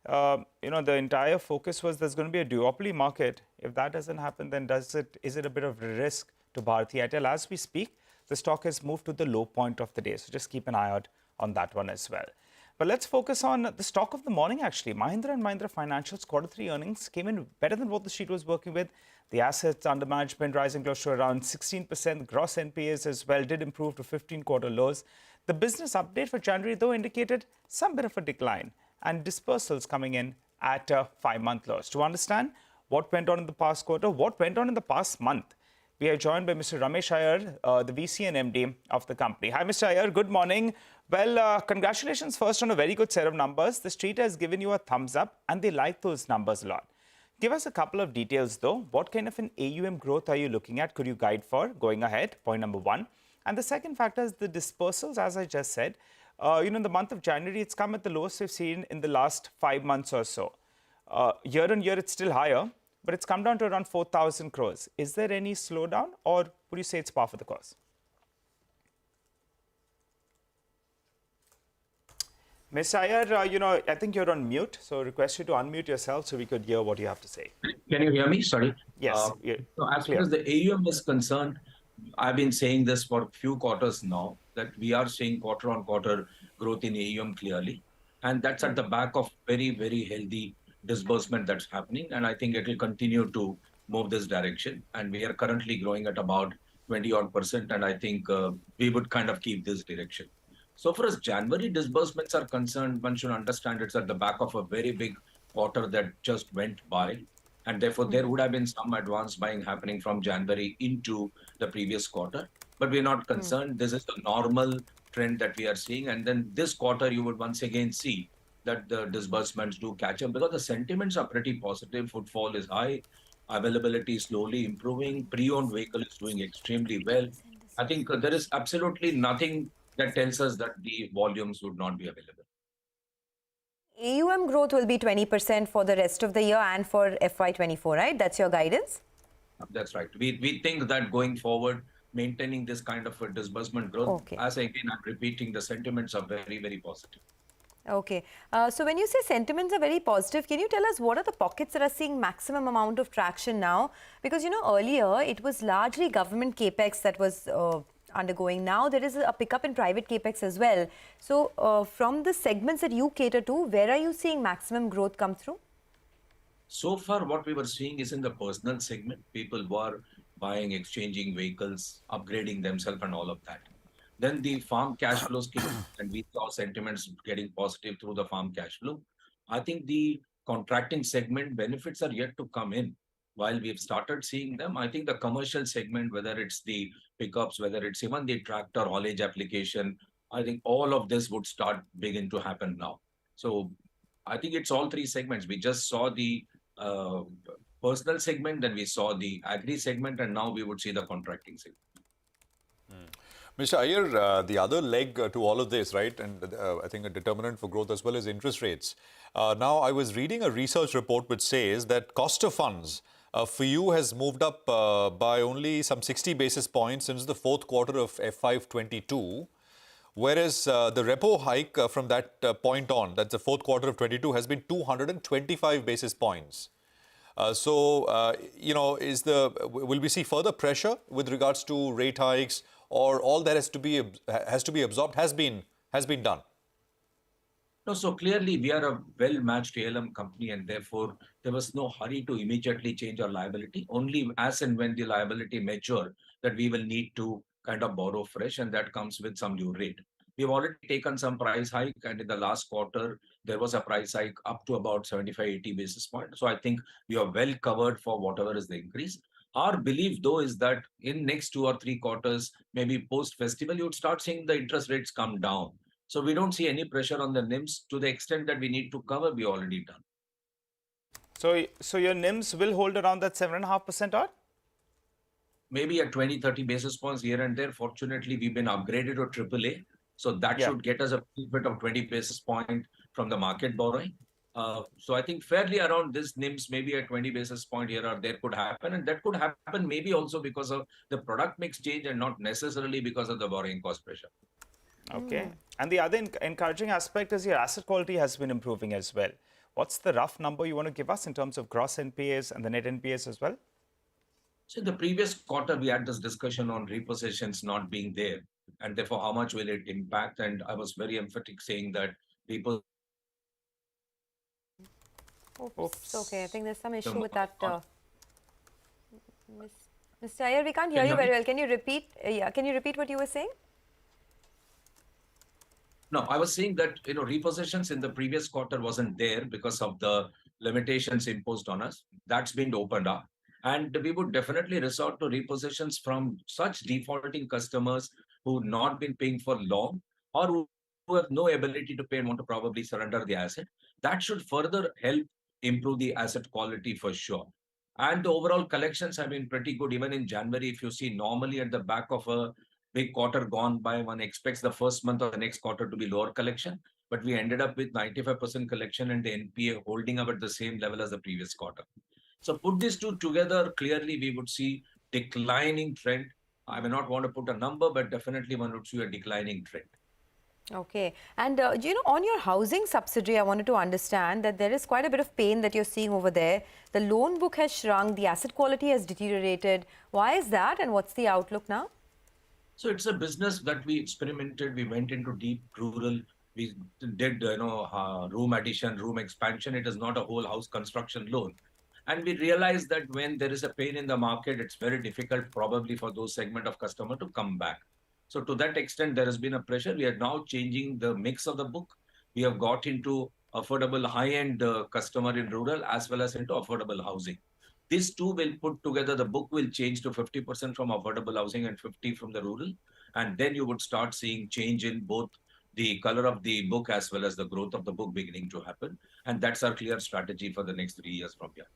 The entire focus was there's going to be a duopoly market. If that doesn't happen, then is it a bit of a risk to Bharti Airtel? As we speak, the stock has moved to the low point of the day. So just keep an eye out on that one as well. But let's focus on the stock of the morning, actually. Mahindra & Mahindra Financial's Q3 earnings came in better than what the street was working with. The assets under management rising close to around 16%. Gross NPAs as well did improve to 15-quarter lows. The business update for January, though, indicated some bit of a decline and dispersals coming in at 5-month lows. To understand what went on in the past quarter, what went on in the past month, we are joined by Mr. Ramesh Iyer, the VC and MD of the company. Hi, Mr. Iyer. Good morning. Well, congratulations first on a very good set of numbers. The street has given you a thumbs up and they like those numbers a lot. Give us a couple of details, though. What kind of an AUM growth are you looking at? Could you guide for going ahead? Point number one. And the second factor is the dispersals, as I just said. In the month of January, it's come at the lowest we've seen in the last 5 months or so. Year on year, it's still higher, but it's come down to around 4,000 crores. Is there any slowdown, or would you say it's par for the course? Ms. Iyer, I think you're on mute, so I request you to unmute yourself so we could hear what you have to say. Can you hear me? Sorry. Yes. So as far as the AUM is concerned, I've been saying this for a few quarters now, that we are seeing quarter-on-quarter growth in AUM clearly. And that's at the back of very, very healthy disbursement that's happening. And I think it will continue to move this direction. And we are currently growing at about 20-odd%. And I think we would kind of keep this direction. So far as January disbursements are concerned, one should understand it's at the back of a very big quarter that just went by. And therefore, there would have been some advance buying happening from January into the previous quarter. But we're not concerned. This is the normal trend that we are seeing. And then this quarter, you would once again see that the disbursements do catch up because the sentiments are pretty positive. Footfall is high. Availability is slowly improving. Pre-owned vehicle is doing extremely well. I think there is absolutely nothing that tells us that the volumes would not be available. AUM growth will be 20% for the rest of the year and for FY24, right? That's your guidance? That's right. We think that going forward, maintaining this kind of a disbursement growth, as again, I'm repeating, the sentiments are very, very positive. Okay. So when you say sentiments are very positive, can you tell us what are the pockets that are seeing maximum amount of traction now? Because, earlier it was largely government capex that was undergoing. Now there is a pickup in private capex as well. So from the segments that you cater to, where are you seeing maximum growth come through? So far, what we were seeing is in the personal segment. People were buying, exchanging vehicles, upgrading themselves and all of that. Then the farm cash flows came and we saw sentiments getting positive through the farm cash flow. I think the contracting segment benefits are yet to come in. While we've started seeing them, I think the commercial segment, whether it's the pickups, whether it's even the tractor haulage application, I think all of this would start begin to happen now. So I think it's all three segments. We just saw the personal segment, then we saw the agri segment, and now we would see the contracting segment. Mr. Iyer, the other leg to all of this, right, and I think a determinant for growth as well is interest rates. Now, I was reading a research report which says that cost of funds for you has moved up by only some 60 basis points since the fourth quarter of FY22, whereas the repo hike from that point on, that's the fourth quarter of 22, has been 225 basis points. Will we see further pressure with regards to rate hikes, or all that has to be absorbed has been done? No, so clearly we are a well-matched ALM company, and therefore there was no hurry to immediately change our liability. Only as and when the liability mature that we will need to kind of borrow fresh, and that comes with some new rate. We've already taken some price hike, and in the last quarter, there was a price hike up to about 75-80 basis points. So I think we are well covered for whatever is the increase. Our belief, though, is that in next 2 or 3 quarters, maybe post-festival, you would start seeing the interest rates come down. So we don't see any pressure on the NIMs to the extent that we need to cover, we already done. So your NIMs will hold around that 7.5% odd? Maybe at 20-30 basis points here and there. Fortunately, we've been upgraded to AAA. So that should get us a bit of 20 basis point from the market borrowing. So I think fairly around this NIMs, maybe a 20 basis point here or there could happen. And that could happen maybe also because of the product mix change and not necessarily because of the borrowing cost pressure. Okay. And the other encouraging aspect is your asset quality has been improving as well. What's the rough number you want to give us in terms of gross NPAs and the net NPAs as well? So in the previous quarter, we had this discussion on repossessions not being there, and therefore how much will it impact? And I was very emphatic saying that repossessions Oops. Okay, I think there's some issue Um, with that. uh, Mr. Iyer, we can't hear Can you you hear very me? well. Can you repeat? Yeah, can you repeat what you were saying? No, I was saying that repossessions in the previous quarter wasn't there because of the limitations imposed on us. That's been opened up, and we would definitely resort to repossessions from such defaulting customers who not been paying for long or who have no ability to pay and want to probably surrender the asset. That should further help improve the asset quality for sure. And the overall collections have been pretty good. Even in January, if you see, normally at the back of a big quarter gone by, one expects the first month of the next quarter to be lower collection, but we ended up with 95% collection and the NPA holding up at the same level as the previous quarter. So put these two together, clearly we would see declining trend. I may not want to put a number, but definitely one would see a declining trend. Okay. And, on your housing subsidiary, I wanted to understand that there is quite a bit of pain that you're seeing over there. The loan book has shrunk, the asset quality has deteriorated. Why is that, and what's the outlook now? So it's a business that we experimented. We went into deep rural. We did, room addition, room expansion. It is not a whole house construction loan. And we realized that when there is a pain in the market, it's very difficult probably for those segment of customer to come back. So to that extent, there has been a pressure. We are now changing the mix of the book. We have got into affordable high-end customer in rural as well as into affordable housing. These two will put together, the book will change to 50% from affordable housing and 50 from the rural. And then you would start seeing change in both the color of the book as well as the growth of the book beginning to happen. And that's our clear strategy for the next 3 years from here.